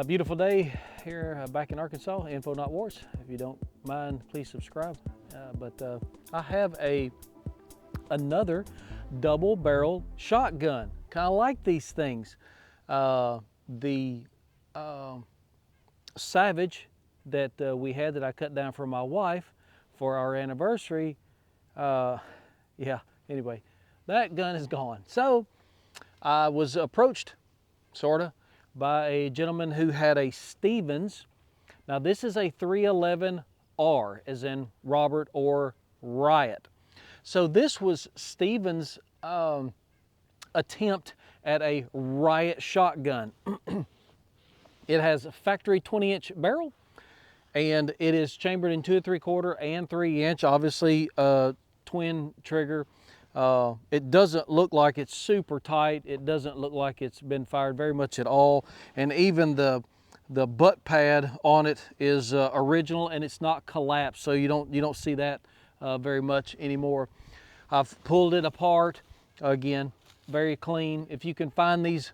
Beautiful day here back in Arkansas, Info Not Wars. If you don't mind, please subscribe. I have another double barrel shotgun. Kind of like these things. The Savage that we had that I cut down for my wife for our anniversary. Yeah, anyway, that gun is gone. So I was approached, sorta, by a gentleman who had a Stevens. Now this is a 311R, as in Robert or Riot. So this was Stevens' attempt at a Riot shotgun. It has a factory 20-inch barrel, and it is chambered in 2 3/4 and 3-inch, obviously twin trigger. It doesn't look like it's super tight. It doesn't look like it's been fired very much at all. And even the butt pad on it is original, and it's not collapsed, so you don't see that very much anymore. I've pulled it apart. Again, very clean. If you can find these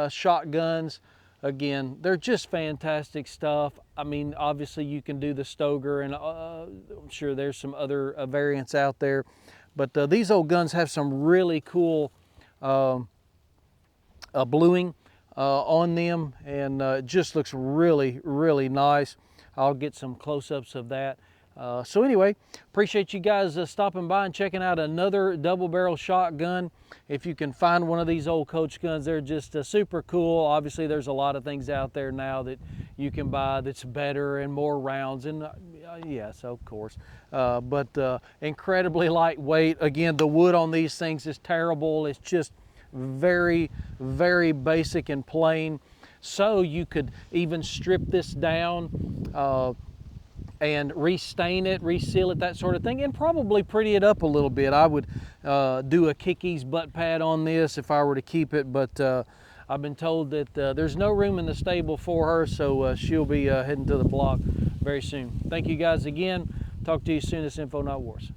shotguns, again, they're just fantastic stuff. I mean, obviously you can do the Stoger, and I'm sure there's some other variants out there. But these old guns have some really cool bluing on them, and it just looks really, really nice. I'll get some close-ups of that. So anyway, appreciate you guys stopping by and checking out another double barrel shotgun. If you can find one of these old Coach guns, they're just super cool. Obviously there's a lot of things out there now that you can buy that's better and more rounds, and yes, of course, but incredibly lightweight. Again, the wood on these things is terrible. It's just very, very basic and plain. So you could even strip this down and restain it, reseal it, that sort of thing, and probably pretty it up a little bit. I would do a Kiki's butt pad on this if I were to keep it, but I've been told that there's no room in the stable for her, so she'll be heading to the block very soon. Thank you guys again. Talk to you soon. This Info Not Wars.